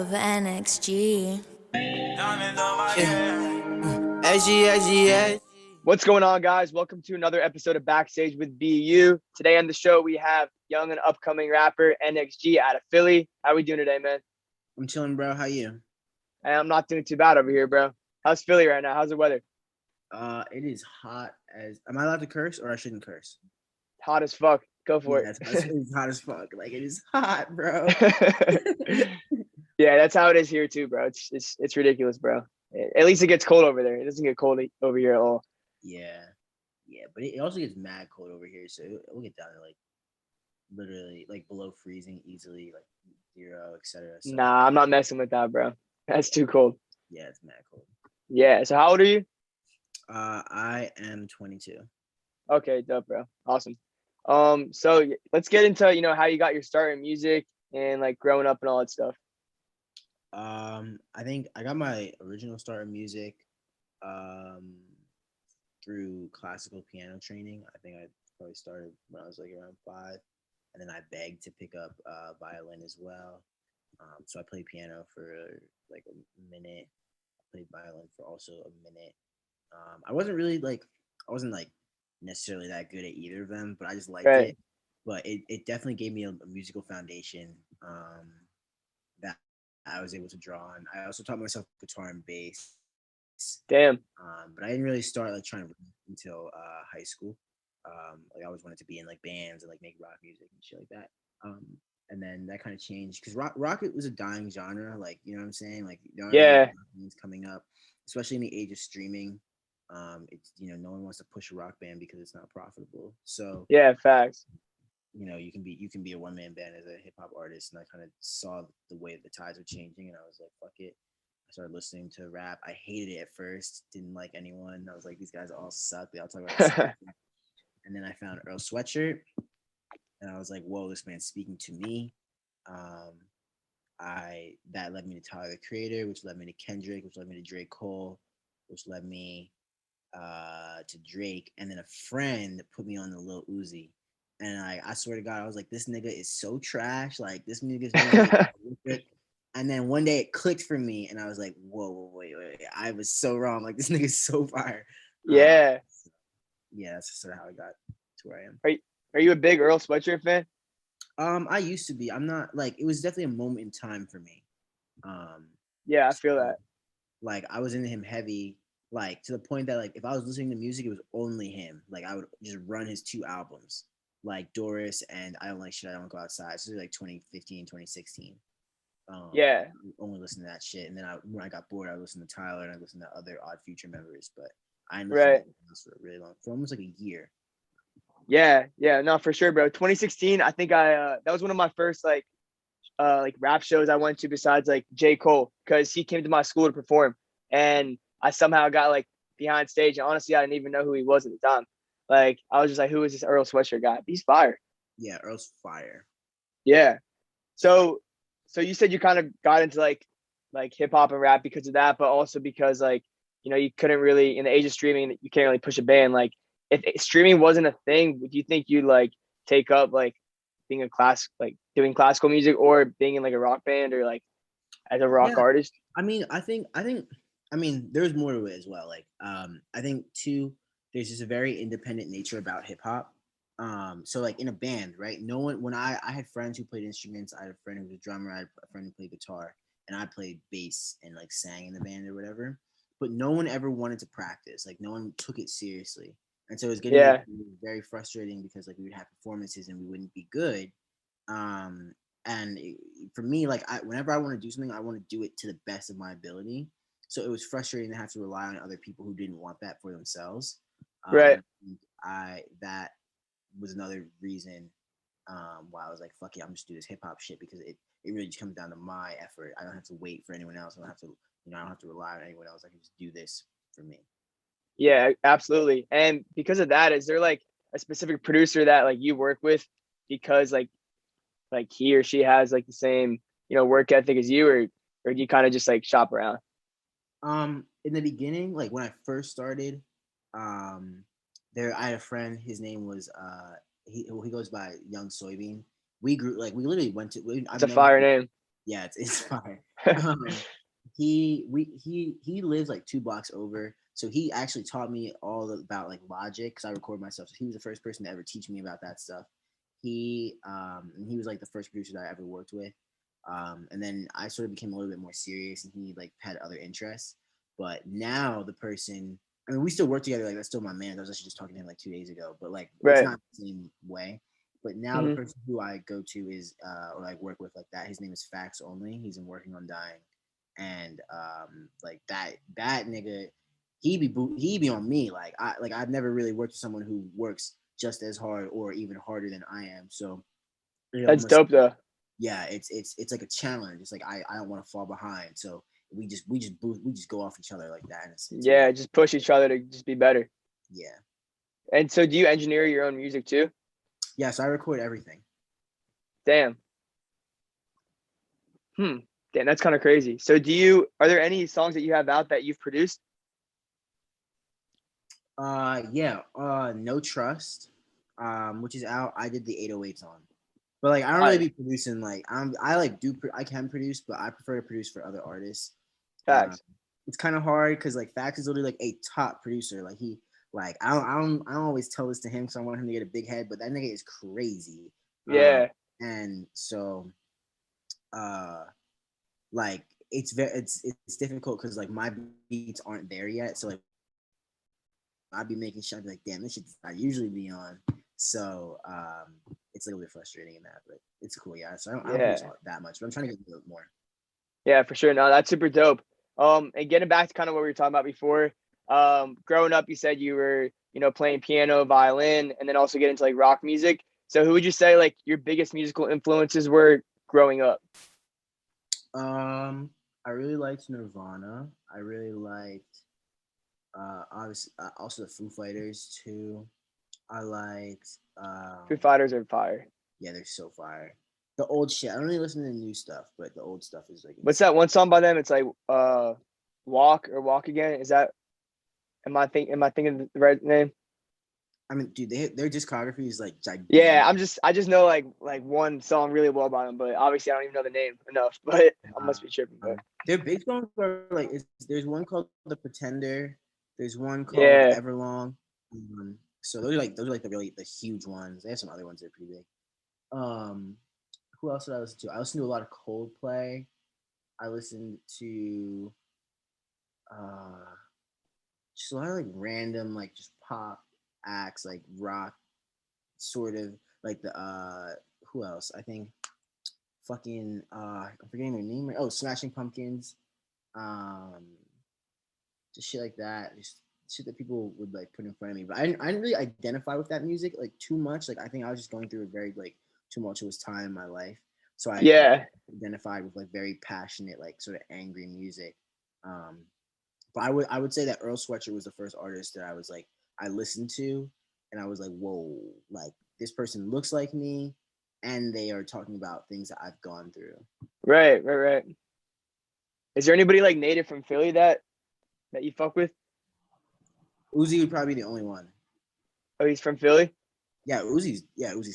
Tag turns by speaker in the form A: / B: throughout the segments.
A: of NxG.
B: What's going on, guys? Welcome to another episode of Backstage with BeU. Today on the show, we have young and upcoming rapper NxG out of Philly. How we doing today, man?
C: I'm chilling, bro. How you?
B: I'm not doing too bad over here, bro. How's Philly right now? How's the weather?
C: It is hot as. Am I allowed to curse or I shouldn't curse?
B: Hot as fuck. Go for
C: it. It's hot as fuck. Like, it is hot, bro.
B: Yeah, that's how it is here too, bro. It's ridiculous, bro. At least it gets cold over there. It doesn't get cold over here at all.
C: Yeah, but it also gets mad cold over here, so it'll get down to like literally like below freezing easily, like 0, etc. So,
B: nah, I'm not messing with that, bro. That's too cold.
C: Yeah, it's mad cold.
B: Yeah. So how old are you?
C: I am 22.
B: Okay, dope, bro. Awesome. So let's get into how you got your start in music and like growing up and all that stuff.
C: I think I got my original start in music through classical piano training. I think I probably started when I was like around 5, and then I begged to pick up violin as well. So I played piano for like a minute. I played violin for also a minute. I wasn't like necessarily that good at either of them, but I just liked it. But it definitely gave me a musical foundation that I was able to draw on. I also taught myself guitar and bass.
B: Damn.
C: But I didn't really start like trying to rap until high school. Like I always wanted to be in like bands and like make rock music and shit like that. And then that kind of changed because rock was a dying genre. Like, you know what I'm saying? Like,
B: yeah,
C: coming up, especially in the age of streaming. It's no one wants to push a rock band because it's not profitable. So
B: yeah, facts.
C: You can be a one-man band as a hip-hop artist, and I kind of saw the way the tides were changing, and I was like, fuck it. I started listening to rap. I hated it at first, didn't like anyone. I was like, these guys all suck. They all talk about the And then I found Earl Sweatshirt, and I was like, whoa, this man's speaking to me. That led me to Tyler the Creator, which led me to Kendrick, which led me to Drake Cole, which led me to Drake, and then a friend put me on the Lil Uzi. And I swear to God, I was like, this nigga is so trash. Like, this nigga's horrific. And then one day it clicked for me, and I was like, whoa, wait. I was so wrong. Like, this nigga's so fire.
B: Yeah.
C: Yeah, that's sort of how I got to where I am.
B: Are you a big Earl Sweatshirt fan?
C: I used to be. I'm not, like, it was definitely a moment in time for me.
B: Yeah, I feel that.
C: Like, I was into him heavy, like, to the point that, like, if I was listening to music, it was only him. Like, I would just run his 2 albums. Like Doris and I Don't Like Shit, I Don't Go Outside. So like 2015, 2016.
B: Yeah.
C: I only listen to that shit. And then when I got bored, I listened to Tyler and I listened to other Odd Future members. But I didn't listen to this for a really long, for almost like a year.
B: Yeah, no, for sure, bro. 2016, I think that was one of my first like rap shows I went to besides like J. Cole, because he came to my school to perform, and I somehow got like behind stage, and honestly I didn't even know who he was at the time. Like, I was just like, who is this Earl Sweatshirt guy? He's fire.
C: Yeah, Earl's fire.
B: Yeah. So you said you kind of got into like hip hop and rap because of that, but also because like, you couldn't really, in the age of streaming, you can't really push a band. Like, if streaming wasn't a thing, do you think you'd like take up like being doing classical music or being in like a rock band or like as a rock artist?
C: I mean, I think there's more to it as well. Like, I think too, there's just a very independent nature about hip hop. So like in a band, right? No one, when I had friends who played instruments, I had a friend who was a drummer, I had a friend who played guitar, and I played bass and like sang in the band or whatever. But no one ever wanted to practice. Like, no one took it seriously. And so it was getting very frustrating because like we would have performances and we wouldn't be good. For me, like, whenever I want to do something, I want to do it to the best of my ability. So it was frustrating to have to rely on other people who didn't want that for themselves.
B: Right.
C: That was another reason why I was like, fuck it, I'm just do this hip hop shit, because it really just comes down to my effort. I don't have to wait for anyone else. I don't have to rely on anyone else. I can just do this for me.
B: Yeah, absolutely. And because of that, is there like a specific producer that like you work with because like he or she has like the same, work ethic as you, or do you kind of just like shop around?
C: In the beginning, like when I first started, I had a friend, his name was he goes by Young Soybean. We literally went to
B: It's a fire name.
C: Yeah, it's fire. Um, he lives like 2 blocks over, so he actually taught me all about like Logic because I record myself. So he was the first person to ever teach me about that stuff. He was like the first producer that I ever worked with. And then I sort of became a little bit more serious, and he like had other interests. But now the person, I mean, we still work together. Like that's still my man. I was actually just talking to him like 2 days ago, but like it's
B: Right.
C: not the same way. But now the
B: Hmm.
C: person who I go to is or like work with like that. His name is Facts Only. He's been working on dying, and like that nigga, he be on me. Like I've never really worked with someone who works just as hard or even harder than I am. So it
B: That's
C: almost,
B: dope though.
C: yeah, it's like a challenge. It's like I don't want to fall behind. So we just go off each other like that, and it's
B: Yeah,
C: amazing.
B: just push each other to just be better.
C: Yeah,
B: And so, do you engineer your own music too?
C: yeah. So I record everything.
B: Damn. Hmm. Damn, that's kind of crazy. So, are there any songs that you have out that you've produced?
C: Yeah. No Trust, which is out. I did the 808s on. But like I don't really
B: Fire.
C: be producing like I like I can produce, but I prefer to produce for other artists. Um,
B: Facts.
C: it's kind of hard because like Fax is literally like a top producer. Like he like I don't always tell this to him because I want him to get a big head, but that nigga is crazy.
B: Yeah.
C: And so uh like it's difficult because like my beats aren't there yet. So like I'd be making sure I'd be like, damn, this shit I usually be on. So it's a little bit frustrating in that, but it's cool. Yeah. So I don't produce
B: Yeah.
C: that much, but I'm trying to get a little more.
B: Yeah, for sure. No, that's super dope. And getting back to kind of what we were talking about before, growing up, you said you were, playing piano, violin, and then also get into like rock music. So who would you say like your biggest musical influences were growing up?
C: Um, I really liked Nirvana. I really liked obviously also the Foo Fighters too. I liked
B: Foo Fighters are fire.
C: yeah, they're so fire. The old shit. I don't really listen to the new stuff, but the old stuff is like
B: What's
C: insane.
B: that one song by them? It's like Walk or Walk Again. Is that am I thinking the right name?
C: I mean, dude, their discography is like
B: Yeah,
C: gigantic.
B: I just know like one song really well by them, but obviously I don't even know the name enough. But I must be tripping. But
C: Their big songs are like there's one called The Pretender. There's one called
B: yeah,
C: Everlong. So those are like the huge ones. They have some other ones that are pretty big. Um, who else did I listen to? I listened to a lot of Coldplay. I listened to uh, just a lot of like random like just pop acts like rock sort of like the who else? I think fucking I'm forgetting their name. Oh, Smashing Pumpkins. Um, just shit like that. Just shit that people would like put in front of me. But I didn't really identify with that music like too much. Like I think I was just going through a very like tumultuous time in my life. So I
B: yeah,
C: identified with like very passionate, like sort of angry music. Um, but I would say that Earl Sweatshirt was the first artist that I was like I listened to, and I was like, whoa, like this person looks like me, and they are talking about things that I've gone through.
B: right. Is there anybody like native from Philly that you fuck with?
C: Uzi would probably be the only one.
B: Oh, he's from Philly.
C: Uzi's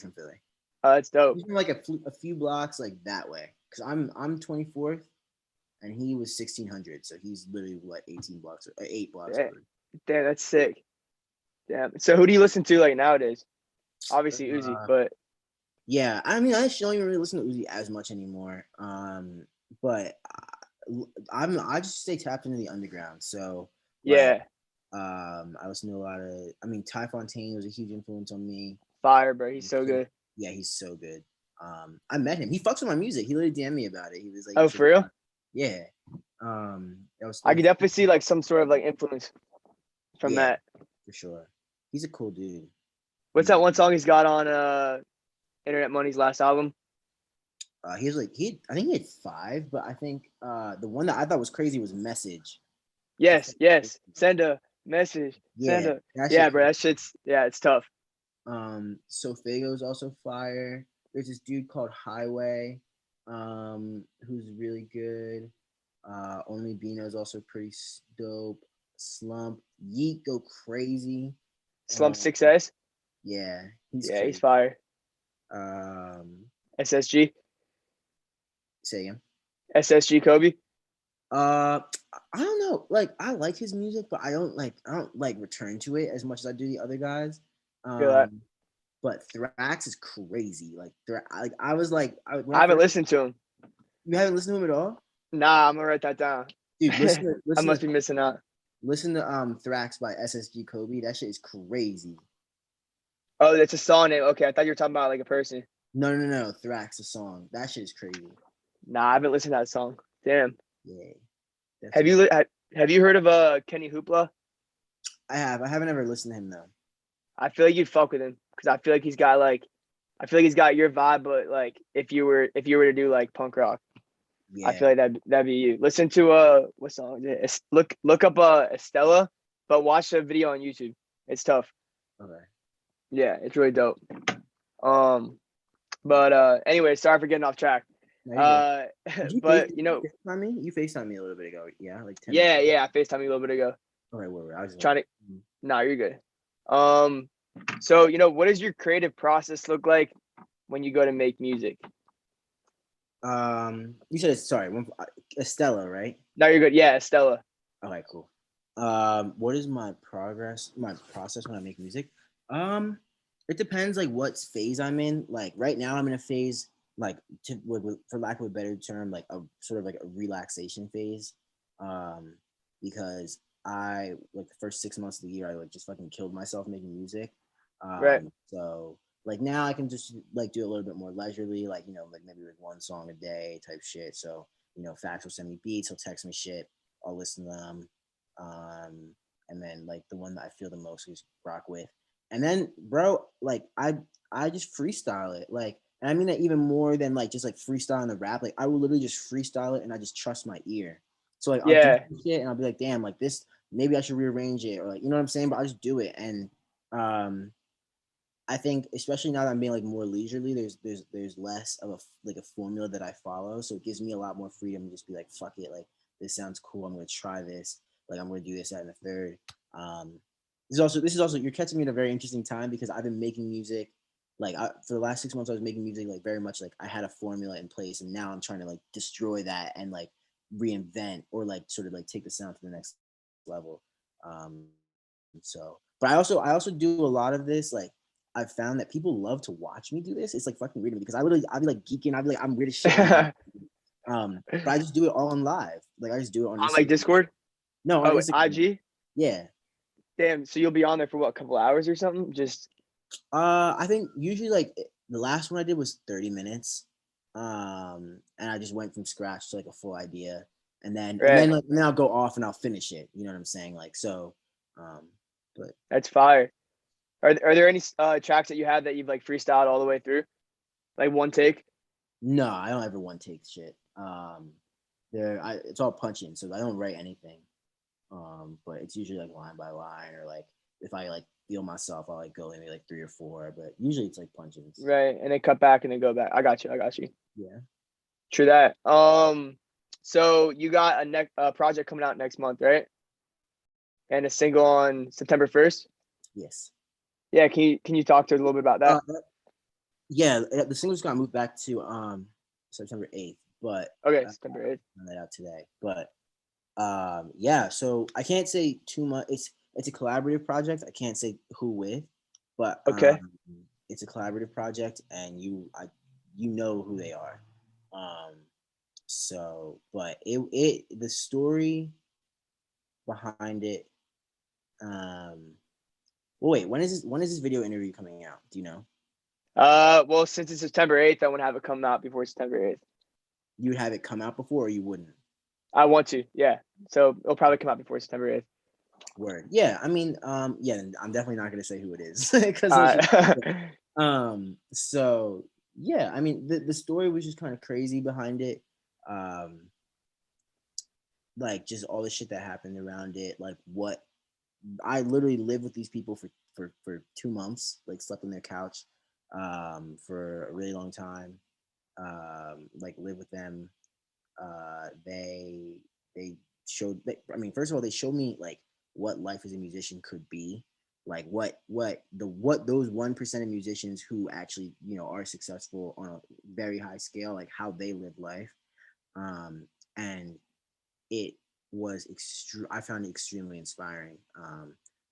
C: from Philly.
B: Oh, that's dope.
C: He's from like a few blocks like that way. Cause I'm 24th and he was 1600, so he's literally what 18 blocks or 8 blocks
B: Damn,
C: over.
B: damn, that's sick. Damn. So who do you listen to like nowadays? Obviously Uzi,
C: Uh,
B: but
C: yeah, I mean I actually don't even really listen to Uzi as much anymore. But I just stay tapped into the underground. So like
B: yeah,
C: I listen to a lot of. I mean, Ty Fontaine was a huge influence on me.
B: fire, bro. He's so good.
C: Yeah, he's so good. I met him. He fucks with my music. He literally DM'd me about it. He was like, "You
B: Oh,
C: should."
B: for real?
C: Yeah.
B: I could definitely see like some sort of like influence from
C: yeah,
B: that.
C: for sure. He's a cool dude.
B: What's that one song he's got on Internet Money's last album?
C: He was like I think he had 5, but I think the one that I thought was crazy was Message. I
B: Yes. Send a message. Send
C: yeah,
B: a
C: that
B: yeah,
C: shit.
B: bro. That shit's yeah, it's tough.
C: Sofago's also fire. There's this dude called Highway, who's really good. Only Bino is also pretty dope. Slump, Yeet go crazy.
B: Slump
C: Um,
B: 6S.
C: yeah, he's
B: Yeah, he's
C: crazy.
B: fire.
C: Um,
B: SSG.
C: say again.
B: SSG Kobe.
C: Uh, I don't know. Like, I like his music, but I don't like return to it as much as I do the other guys.
B: Feel that.
C: But Thrax is crazy. Like I was like, when
B: I
C: I
B: haven't
C: first,
B: listened to him.
C: you haven't listened to him at all,
B: Nah, I'm gonna write that down.
C: dude.
B: I must be missing out.
C: Listen to Thrax by SSG Kobe. That shit is crazy.
B: Oh, that's a song name. Okay, I thought you were talking about like a person.
C: No. Thrax, the song. That shit is crazy.
B: Nah, I haven't listened to that song. Damn.
C: Yeah,
B: Have
C: definitely.
B: you have you heard of Kenny Hoopla?
C: I have. I haven't ever listened to him though.
B: I feel like you'd fuck with him because I feel like he's got your vibe, but like if you were to do like punk rock, I
C: Yeah.
B: feel like that'd be you. Listen to what song is it? Look up Estella, but watch the video on YouTube. It's tough.
C: Okay.
B: Yeah, it's really dope. Um, but anyway, sorry for getting off track.
C: No, you're good.
B: Uh,
C: Did you
B: but you know,
C: FaceTime me? You FaceTime me a little bit ago. Yeah, like 10 minutes.
B: yeah, I FaceTime you a little bit ago.
C: Okay, where I was just
B: Trying to,
C: like,
B: nah, you're good. So what does your creative process look like when you go to make music?
C: you said sorry, Estella, right?
B: No, you're good. Yeah, Estella.
C: Okay, cool. What is my process when I make music? It depends like what phase I'm in. Like right now, I'm in a phase like for lack of a better term, like a sort of like a relaxation phase. Um, because I like the first 6 months of the year, I like just fucking killed myself making music.
B: Right.
C: So like now I can just like do a little bit more leisurely, like like maybe like one song a day type shit. So Fax will send me beats, he'll text me shit, I'll listen to them. And then like the one that I feel the most is rock with. And then, bro, like I just freestyle it. Like, and I mean that even more than like just like freestyling the rap. Like I will literally just freestyle it and I just trust my ear. So like I'll do
B: Yeah.
C: shit and I'll be like, damn, like this, maybe I should rearrange it or like you know what I'm saying? But I just do it. And I think especially now that I'm being like more leisurely, there's less of a formula that I follow. So it gives me a lot more freedom to just be like, fuck it, like this sounds cool. I'm gonna try this. Like I'm gonna do this, that, and the third. Um, this is also you're catching me at a very interesting time because I've been making music. Like for the last 6 months, I was making music like very much like I had a formula in place, and now I'm trying to like destroy that and like reinvent or like sort of like take the sound to the next level. Um, but I also do a lot of this. Like I've found that people love to watch me do this. It's like fucking weird to me because I'll be like geeking. I'll be like I'm weird as shit.
B: On
C: But I just do it all on live. Like I just do it on
B: like
C: Instagram.
B: Discord?
C: No, on
B: Oh,
C: Instagram.
B: IG?
C: Yeah.
B: Damn, so you'll be on there for what, a couple hours or something? Just
C: I think usually like the last one I did was 30 minutes. And I just went from scratch to like a full idea. And then and
B: right.
C: then like and then I'll go off and I'll finish it. You know what I'm saying? Like so but
B: That's fire. Are there any tracks that you have that you've like freestyled all the way through? Like one take?
C: no, I don't ever one take shit. It's all punching, so I don't write anything. But it's usually like line by line, or like if I like feel myself, I'll like go maybe like three or four. But usually it's like punches.
B: Right. And then cut back and then go back. I got you.
C: Yeah.
B: True that. So you got a project coming out next month, right? And a single on September 1st.
C: Yes.
B: Yeah, can you talk to us a little bit about that?
C: Yeah. The single's got moved back to September 8th, but
B: Okay,
C: I
B: September 8th.
C: found that out today. But yeah. So I can't say too much. It's a collaborative project. I can't say who with, but
B: Okay.
C: it's a collaborative project, and you know who they are. Um, but the story behind it. Well, wait, when is this video interview coming out? Do you know?
B: Well, since it's September 8th, I want to have it come out before September 8th.
C: You would have it come out before, or you wouldn't?
B: I want to, yeah. So it'll probably come out before September 8th.
C: Word. Yeah, I mean, yeah, I'm definitely not gonna say who it is because
B: All right.
C: so yeah, I mean, the story was just kind of crazy behind it. Um, like just all the shit that happened around it, like what I literally lived with these people for 2 months, like slept on their couch for a really long time. Like live with them. They showed. I mean, first of all, they showed me like what life as a musician could be, like what those 1% of musicians who actually are successful on a very high scale, like how they live life. And it was I found it extremely inspiring.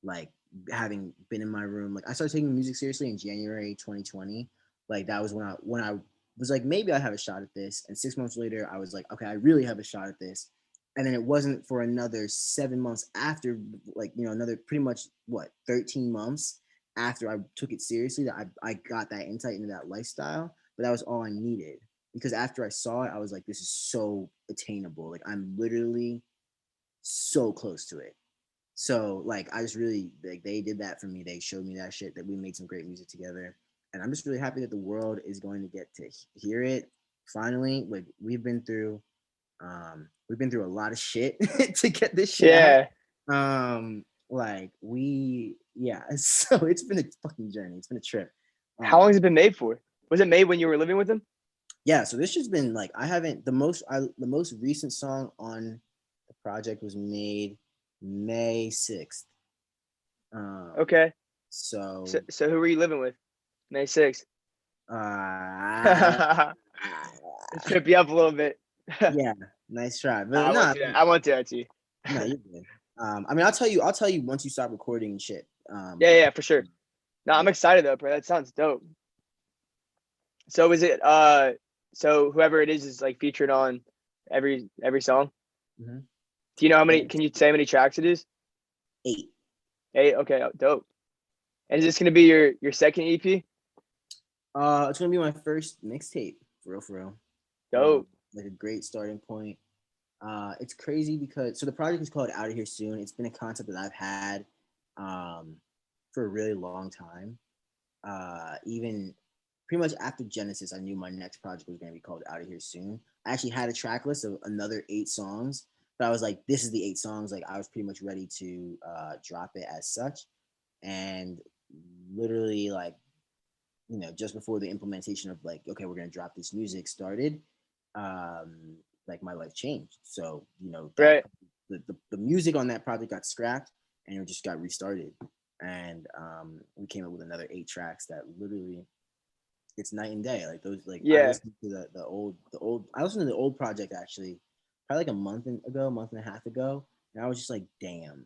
C: Like having been in my room, like I started taking music seriously in January 2020. Like that was when I was like, maybe I have a shot at this. And 6 months later, I was like, okay, I really have a shot at this. And then it wasn't for another 7 months after, like, another pretty much 13 months after I took it seriously that I got that insight into that lifestyle. But that was all I needed, because after I saw it, I was like, this is so attainable. Like I'm literally so close to it. So like I just really, like, they did that for me. They showed me that shit, that we made some great music together. And I'm just really happy that the world is going to get to hear it finally. Like we've been through a lot of shit to get this shit out.
B: Yeah.
C: Yeah, so it's been a fucking journey. It's been a trip.
B: How long has it been made for? Was it made when you were living with him?
C: Yeah, so this has been like, the most recent song on the project was made May 6th.
B: Okay.
C: So
B: So who were you living with? May 6th.
C: uh
B: Let's trip you up a little bit.
C: yeah, nice try. But
B: I
C: no,
B: won't do that. I won't do that to you.
C: no, you're good. I mean, I'll tell you once you start recording and shit.
B: Yeah, for sure. No, I'm
C: Yeah.
B: excited though, bro. That sounds dope. So is it so whoever it is like featured on every song?
C: Mhm.
B: Do you know how many,
C: And
B: can you say how many tracks it is?
C: 8.
B: 8? Okay, dope. And is this gonna be your second EP?
C: It's gonna be my first mixtape, for real, for real.
B: Dope.
C: Like a great starting point. It's crazy because, so the project is called Out of Here Soon. It's been a concept that I've had um, for a really long time. Even pretty much after Genesis, I knew my next project was going to be called Out of Here Soon. I actually had a track list of another 8 songs, but I was like, this is the 8 songs. Like I was pretty much ready to drop it as such. And literally, like, just before the implementation of, like, okay, we're going to drop this music started, like my life changed. So, that
B: Right.
C: the music on that project got scrapped and it just got restarted. And we came up with another 8 tracks that literally, it's night and day. Like those, like I
B: Yeah.
C: listened to I listened to the old project actually probably like a month and a half ago, and I was just like, damn,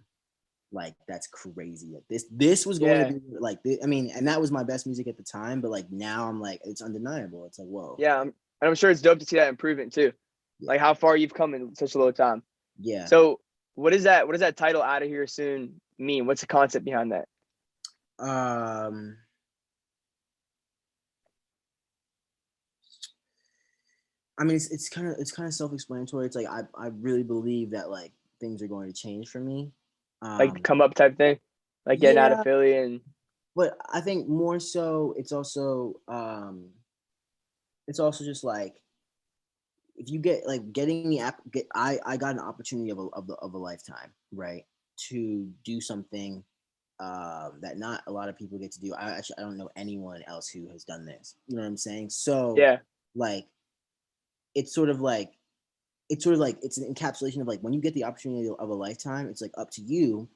C: like that's crazy. Like this was going to
B: Yeah.
C: be like I mean, and that was my best music at the time, but like now I'm like, it's undeniable. It's like, whoa.
B: Yeah. And I'm sure it's dope to see that improvement too. Like
C: Yeah.
B: how far you've come in such a little time.
C: Yeah.
B: So what does that title Out of Here Soon mean? What's the concept behind that?
C: Um I mean, it's kind of self-explanatory. It's like I really believe that like things are going to change for me.
B: Like the
C: Um
B: come up type thing? Like getting out of
C: yeah,
B: Philly and
C: but I think more so it's also just like, if you get like getting the app get I got an opportunity of a lifetime, right? To do something that not a lot of people get to do. I don't know anyone else who has done this. You know what I'm saying? So
B: yeah.
C: like it's sort of like it's an encapsulation of like, when you get the opportunity of a lifetime, it's like up to you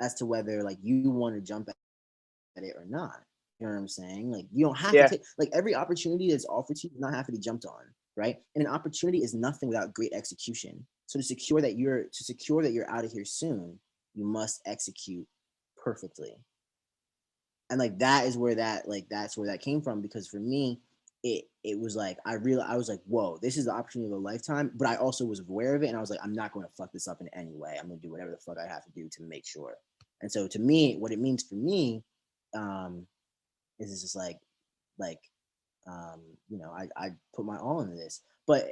C: as to whether like you want to jump at it or not. You know what I'm saying? Like you don't have to
B: Yeah.
C: take, like, every opportunity that's offered to you does not have to be jumped on, right? And an opportunity is nothing without great execution. So to secure that you're out of here soon, you must execute perfectly. And like that is where that's where that came from, because for me, it was like I was like, whoa, this is the opportunity of a lifetime. But I also was aware of it, and I was like, I'm not going to fuck this up in any way. I'm going to do whatever the fuck I have to do to make sure. And so to me, what it means for me, um, is it's just like I put my all into this. But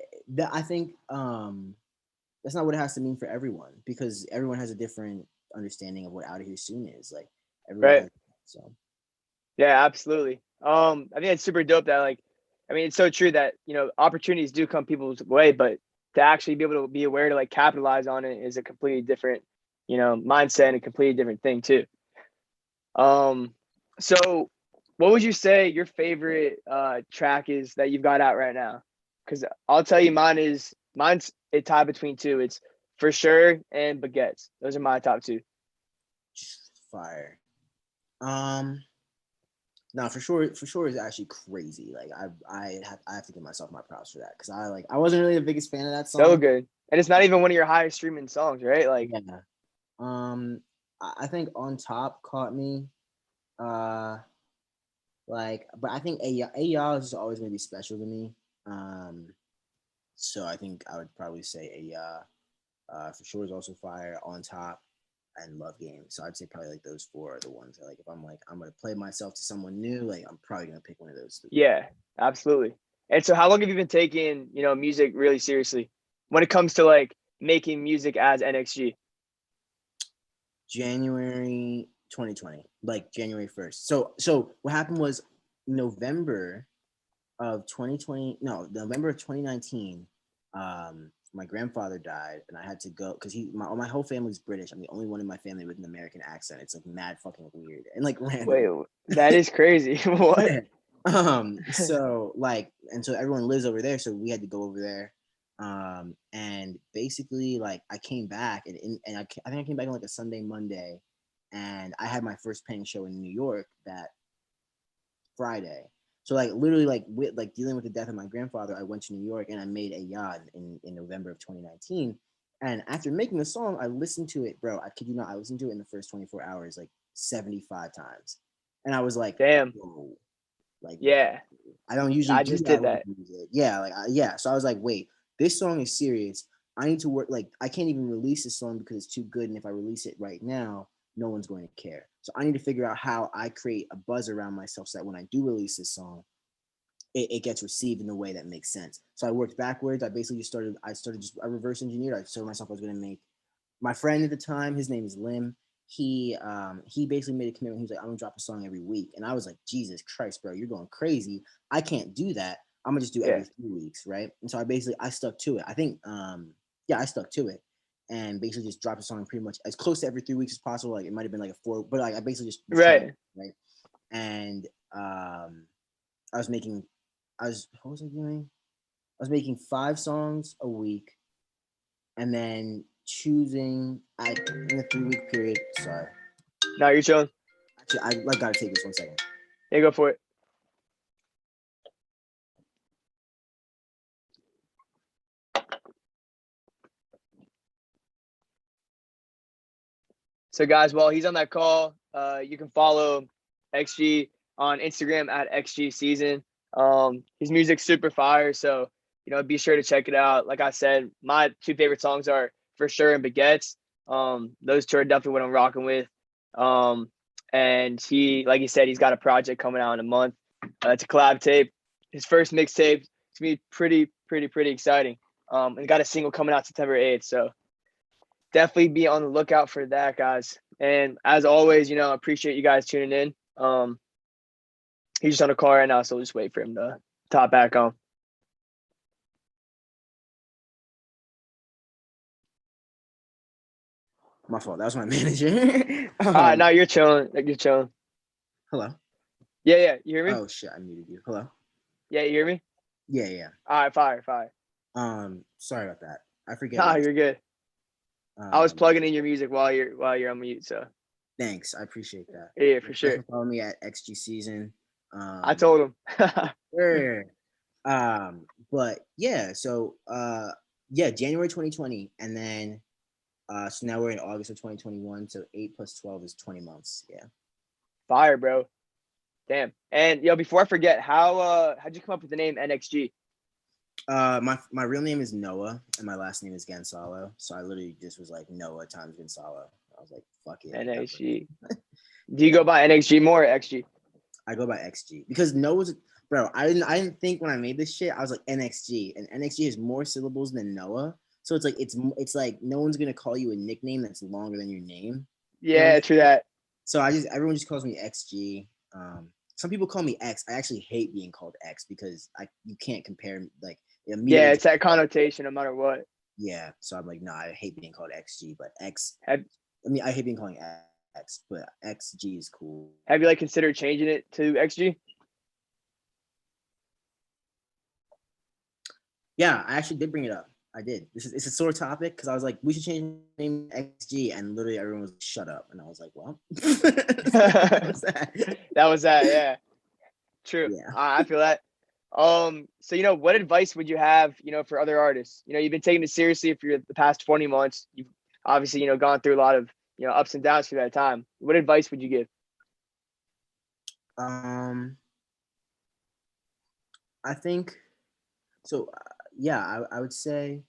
C: I think that's not what it has to mean for everyone, because everyone has a different understanding of what out of here soon is. Like everyone
B: Right.
C: has, so.
B: Yeah, absolutely. I think it's super dope that like, I mean, it's so true that, opportunities do come people's way, but to actually be able to be aware to like capitalize on it is a completely different, mindset and a completely different thing too. Um, so what would you say your favorite track is that you've got out right now? Because I'll tell you mine's a tie between two. It's For Sure and Baguettes. Those are my top two.
C: Fire. Um, No, for sure is actually crazy. Like I have to give myself my props for that because I wasn't really the biggest fan of that
B: So
C: song.
B: good. And it's not even one of your highest streaming songs, right? Like,
C: Yeah. I think On Top caught me. Uh, but I think A is just always gonna be special to me. Um, so I think I would probably say for sure is also fire. On Top and Love Game. So I'd say probably like those four are the ones that, like, if I'm like I'm gonna play myself to someone new, like I'm probably gonna pick one of those three.
B: yeah, absolutely. And so how long have you been taking, music really seriously when it comes to like making music as NxG?
C: January 2020, like January 1st. So what happened was November of 2020, no, November of 2019. My grandfather died, and I had to go because my whole family's British. I'm the only one in my family with an American accent. It's like mad fucking weird and like
B: Wait,
C: random.
B: that is crazy. What?
C: Yeah. So like, and so everyone lives over there, so we had to go over there. And basically, like, I came back, I think I came back on like a Sunday, Monday, and I had my first paying show in New York that Friday. So like literally like with like dealing with the death of my grandfather, I went to New York and I made a yacht in November of 2019. And after making the song, I listened to it, bro. I kid you not, I listened to it in the first 24 hours like 75 times. And I was like,
B: Damn.
C: whoa, like
B: Yeah,
C: I don't usually
B: I
C: do
B: just
C: that
B: did
C: with
B: that.
C: music. Yeah, yeah. So I was like, wait, this song is serious. I need to work. Like, I can't even release this song because it's too good. And if I release it right now, no one's going to care. So I need to figure out how I create a buzz around myself so that when I do release this song, it gets received in a way that makes sense. So I worked backwards. I basically just I reverse engineered. I told myself I was going to make my friend at the time. His name is Lim. He basically made a commitment. He was like, I'm gonna drop a song every week, and I was like, Jesus Christ, bro, you're going crazy. I can't do that. I'm gonna just do
B: Yeah.
C: every 3 weeks, right? And so I stuck to it. I think I stuck to it and basically just dropped a song pretty much as close to every 3 weeks as possible. Like it might have been like a four, but like I basically just was trying,
B: Right.
C: right? And I was making I was what was I doing? I was making 5 songs a week and then choosing in a 3 week period. Sorry.
B: Now you're chilling.
C: Actually, I like gotta take this 1 second.
B: Yeah, go for it. So guys, while he's on that call, you can follow XG on Instagram at XG Season. His music's super fire, so be sure to check it out. Like I said, my two favorite songs are For Sure and Baguettes. Those two are definitely what I'm rocking with. And like he said, he's got a project coming out in a month. It's a collab tape. His first mixtape. It's gonna be pretty exciting. And got a single coming out September 8th. So definitely be on the lookout for that, guys. And as always, appreciate you guys tuning in. He's just on a call right now, so we'll just wait for him to top back on.
C: My fault. That was my manager.
B: All right, now you're chilling. You're chilling.
C: Hello.
B: Yeah. You hear me?
C: Oh shit, I muted you. Hello.
B: Yeah, you hear me?
C: Yeah.
B: All right, fire.
C: Sorry about that. I forget.
B: Nah, you're good. I was
C: Um,
B: plugging in your music while you're on mute, so
C: Thanks. I appreciate that.
B: yeah, for sure.
C: Definitely follow me at XG Season.
B: I told him.
C: Sure. But yeah, so January 2020, and then so now we're in August of 2021. So 8 + 12 is 20 months. Yeah.
B: Fire, bro. Damn. And before I forget, how'd you come up with the name NxG?
C: My real name is Noah, and my last name is Gonzalo. So I literally just was like Noah times Gonzalo. I was like, fuck it.
B: NxG. Do you go by NxG more or XG?
C: I go by XG because Noah's, bro. I didn't think when I made this shit. I was like NxG, and NxG has more syllables than Noah. So it's like no one's gonna call you a nickname that's longer than your name. You know?
B: Yeah, true that.
C: So everyone just calls me XG. Some people call me X. I actually hate being called X because you can't compare like
B: Yeah,
C: immediately.
B: it's that connotation no matter what.
C: Yeah, so I'm like, nah, I hate being called XG, but X.
B: Have,
C: I hate being called X, but XG is cool.
B: have you considered changing it to XG?
C: Yeah, I actually did bring it up. I did. It's a sore topic because I was like, we should change the name to XG, and literally everyone was like, shut up, and I was like, well,
B: That was that, yeah. True.
C: Yeah.
B: I feel that. So what advice would you have, for other artists? You've been taking it seriously for the past 20 months. You've obviously, gone through a lot of, ups and downs through that time. What advice would you give?
C: I think so. Yeah, I would say,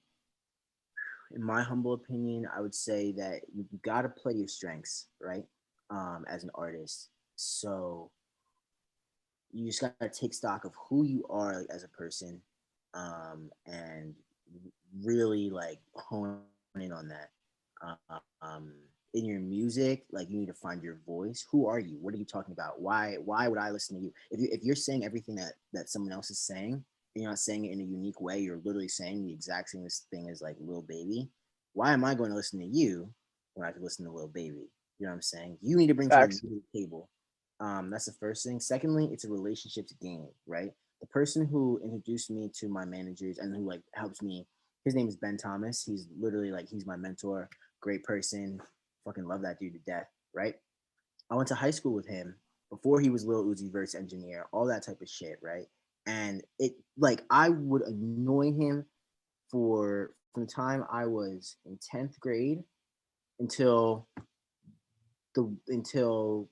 C: in my humble opinion, I would say that you got to play your strengths, right? As an artist. So you just got to take stock of who you are, like, as a person, and really like hone in on that. Um, in your music, like, you need to find your voice. Who are you? What are you talking about? Why would I listen to you? If you're saying everything that someone else is saying, and you're not saying it in a unique way, you're literally saying the exact same thing as like Lil Baby. Why am I going to listen to you when I could listen to Lil Baby? You know what I'm saying? You need to bring something
B: Facts.
C: to the table. That's the first thing. Secondly, it's a relationships game, right? The person who introduced me to my managers and who like helps me, his name is Ben Thomas. He's literally like, he's my mentor, great person, fucking love that dude to death, right? I went to high school with him before he was Lil Uzi Vert's engineer, all that type of shit, right? And it, like, I would annoy him for from the time I was in 10th grade until until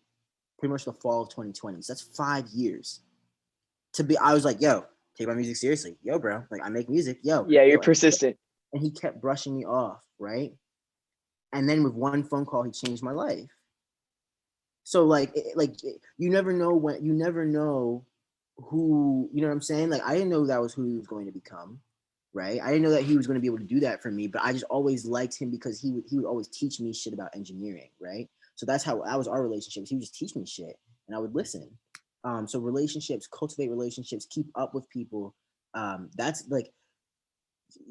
C: pretty much the fall of 2020. So that's 5 years. I was like, yo, take my music seriously. Yo, bro, like, I make music.
B: Yeah, you're
C: Yo.
B: persistent.
C: And he kept brushing me off, right? And then with one phone call, he changed my life. So you never know who, you know what I'm saying? Like, I didn't know that was who he was going to become, right? I didn't know that he was going to be able to do that for me, but I just always liked him because he would always teach me shit about engineering, right? So that's how that was our relationship. He would just teach me shit and I would listen. So relationships, cultivate relationships, keep up with people. That's like,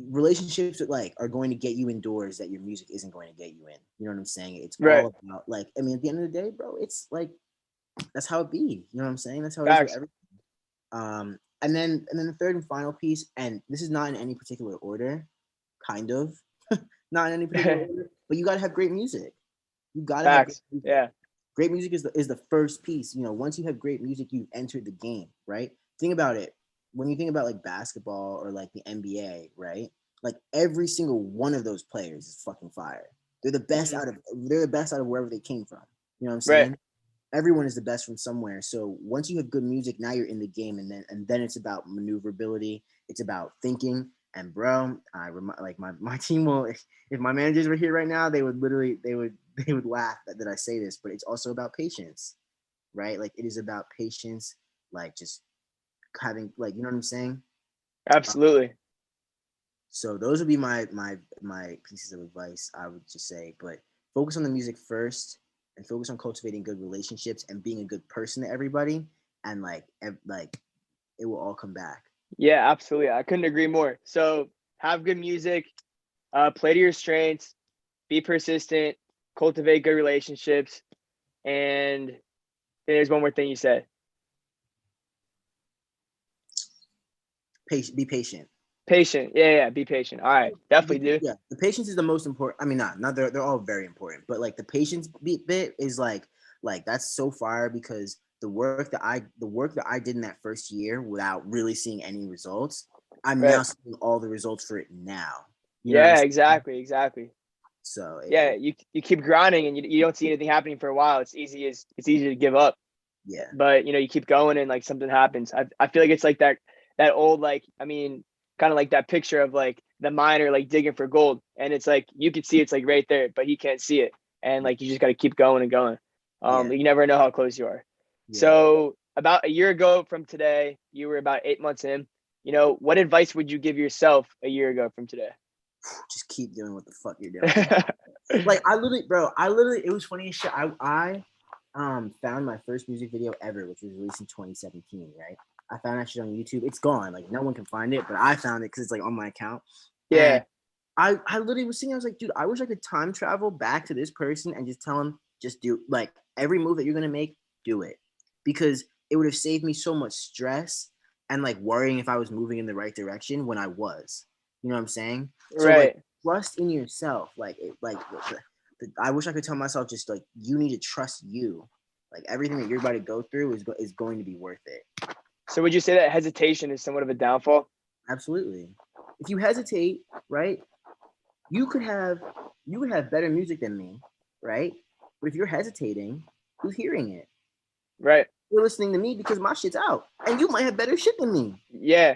C: relationships that like are going to get you indoors that your music isn't going to get you in. You know what I'm saying? It's
B: Right.
C: all about, like, I mean, at the end of the day, bro, it's like, that's how it be. You know what I'm saying? That's how it is with
B: Facts.
C: everything. And then the third and final piece, and this is not in any particular order, kind of, not in any particular order, but you gotta have great music. You gotta have great
B: Facts.
C: music.
B: Yeah.
C: Great music is the first piece. Once you have great music, you've entered the game, right? Think about it. When you think about like basketball or like the NBA, right? Like, every single one of those players is fucking fire.
B: Mhm.
C: They're the best out of wherever they came from. You know what I'm
B: Right.
C: saying? Everyone is the best from somewhere. So once you have good music, now you're in the game, and then it's about maneuverability. It's about thinking. And bro, like, my team will. If my managers were here right now, they would literally they would laugh that I say this, but it's also about patience, right? Like, it is about patience, like, just having, like, you know what I'm saying. Uh,
B: Absolutely.
C: so those would be my pieces of advice, I would just say. But focus on the music first, and focus on cultivating good relationships and being a good person to everybody, and like, it will all come back.
B: Yeah, absolutely. I couldn't agree more. So have good music, play to your strengths, be persistent, cultivate good relationships, and there's one more thing you said.
C: Be patient.
B: Patient. Yeah, yeah, be patient. All right. Definitely do.
C: Yeah, the patience is the most important. I mean, not they're all very important, but like, the patience bit is like that's so fire, because the work that I did in that first year without really seeing any results, I'm now
B: Right.
C: seeing all the results for it now. You know what I'm
B: Yeah,
C: saying?
B: exactly, exactly.
C: So
B: Yeah, you keep grinding and you don't see anything happening for a while. It's easy to give up.
C: yeah,
B: But you keep going and like something happens. I feel like it's like that old, like, kind of like that picture of like the miner like digging for gold, and it's like you can see it's like right there, but he can't see it, and like you just got to keep going and going.
C: yeah,
B: You never know how close you are.
C: yeah.
B: So about a year ago from today, you were about 8 months in. What advice would you give yourself a year ago from today?
C: Just keep doing what the fuck you're doing. Like, I literally, it was funny as shit. I found my first music video ever, which was released in 2017, right? I found that shit on YouTube. It's gone. Like, no one can find it, but I found it because it's like on my account. And
B: Yeah,
C: I literally was singing, I was like, dude, I wish I could time travel back to this person and just tell him, just do, like, every move that you're gonna make, do it. Because it would have saved me so much stress and like worrying if I was moving in the right direction when I was. You know what I'm saying? So like,
B: right.
C: trust in yourself. I wish I could tell myself, just like, you need to trust you. Like, everything that you're about to go through is going to be worth it.
B: So would you say that hesitation is somewhat of a downfall?
C: Absolutely. If you hesitate, right, you could have better music than me, right? But if you're hesitating, who's hearing it?
B: Right.
C: You're listening to me because my shit's out, and you might have better shit than me.
B: Yeah,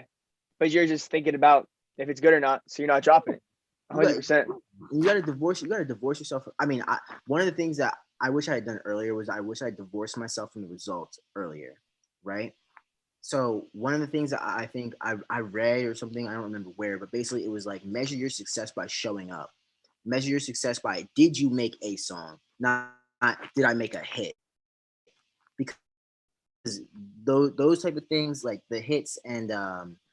B: but you're just thinking about if it's good or not, so you're not dropping it. 100%.
C: You gotta divorce yourself. I mean, one of the things that I wish I had done earlier was I wish I had divorced myself from the results earlier, right? So one of the things that I think I read or something, I don't remember where, but basically it was like measure your success by showing up. Measure your success by did you make a song, not did I make a hit? Because those type of things, like the hits and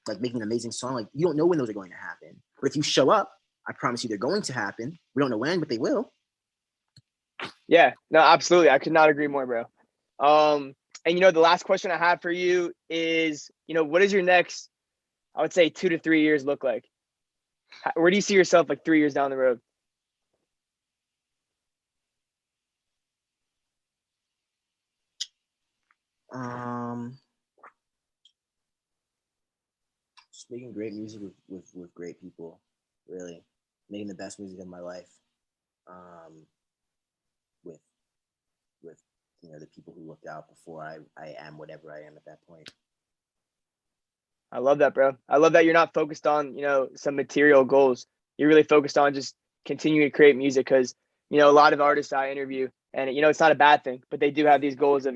C: like making an amazing song, like you don't know when those are going to happen. But if you show up, I promise you they're going to happen. We don't know when, but they will.
B: Yeah, no, absolutely. I could not agree more, bro. And the last question I have for you is, what is your next, I would say 2 to 3 years look like? Where do you see yourself like 3 years down the road?
C: Just making great music with great people, really making the best music of my life. With the people who looked out before I am whatever I am at that point.
B: I love that, bro. I love that you're not focused on, some material goals. You're really focused on just continuing to create music because, a lot of artists I interview and, it's not a bad thing, but they do have these goals of,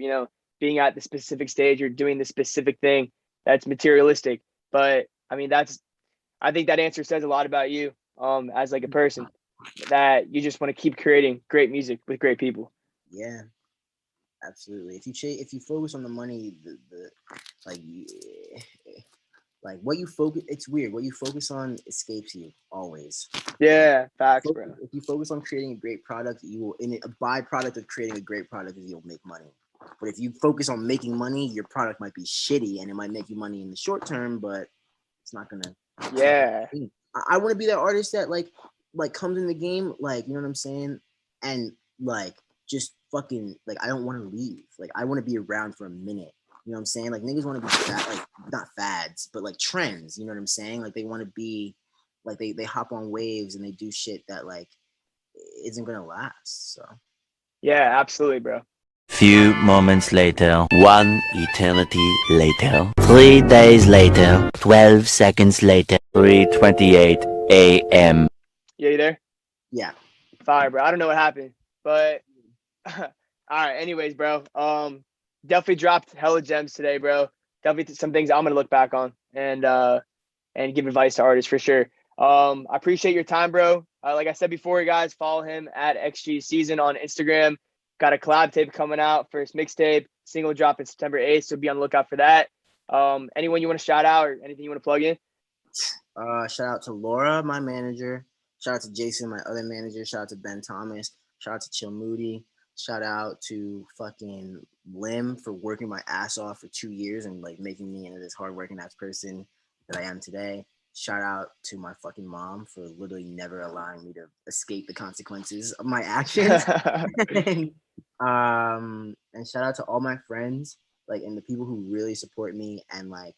B: being at the specific stage or doing the specific thing that's materialistic. But I mean, I think that answer says a lot about you as like a person, that you just want to keep creating great music with great people.
C: Yeah, absolutely. If you focus on the money, like what you focus, it's weird. What you focus on escapes you always.
B: Yeah, facts, bro.
C: If you focus on creating a great product, you will. And a byproduct of creating a great product is you'll make money. But if you focus on making money, your product might be shitty and it might make you money in the short term, but it's not gonna.
B: Yeah.
C: I want to be that artist that like comes in the game, like, you know what I'm saying, and like just fucking like I don't want to leave. Like I want to be around for a minute. You know what I'm saying? Like niggas want to be like not fads, but like trends. You know what I'm saying? Like they want to be like they hop on waves and they do shit that like isn't gonna last. So
B: Yeah, absolutely, bro.
A: Few moments later, 1 eternity later, 3 days later, 12 seconds later, 3:28 a.m.
B: Yeah, you there?
C: Yeah.
B: Fire, bro. I don't know what happened, but all right. Anyways, bro. Definitely dropped hella gems today, bro. Definitely some things I'm gonna look back on and give advice to artists for sure. I appreciate your time, bro. Like I said before, guys, follow him at NxG Season on Instagram. Got a collab tape coming out, first mixtape, single drop in September 8th, so be on the lookout for that. Anyone you want to shout out or anything you want to plug in?
C: Shout out to Laura, my manager. Shout out to Jason, my other manager. Shout out to Ben Thomas. Shout out to Chill Moody. Shout out to fucking Lim for working my ass off for 2 years and like making me into this hardworking ass person that I am today. Shout out to my fucking mom for literally never allowing me to escape the consequences of my actions. And shout out to all my friends, like, and the people who really support me, and like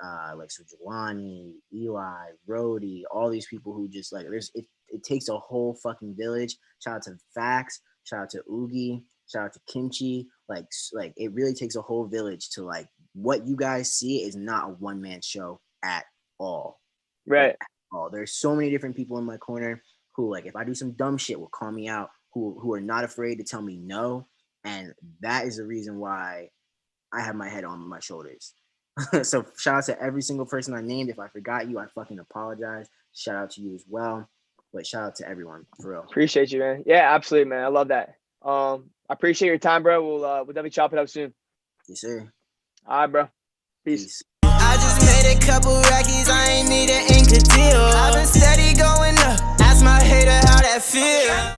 C: Sujawani, Eli, Rody, all these people who just like it takes a whole fucking village. Shout out to Fax, shout out to Oogie, shout out to Kimchi. Like it really takes a whole village to like what you guys see is not a one-man show at all.
B: Right.
C: At all. There's so many different people in my corner who, like, if I do some dumb shit, will call me out, who are not afraid to tell me no. And that is the reason why I have my head on my shoulders. So shout out to every single person I named. If I forgot you, I fucking apologize. Shout out to you as well. But shout out to everyone, for real.
B: Appreciate you, man. Yeah, absolutely, man. I love that. I appreciate your time, bro. We'll definitely chop it up soon.
C: Yes, sir.
B: All right, bro. Peace.
D: I just made a couple rackies, I ain't need an ink deal. I've been steady going up, ask my hater how that feel.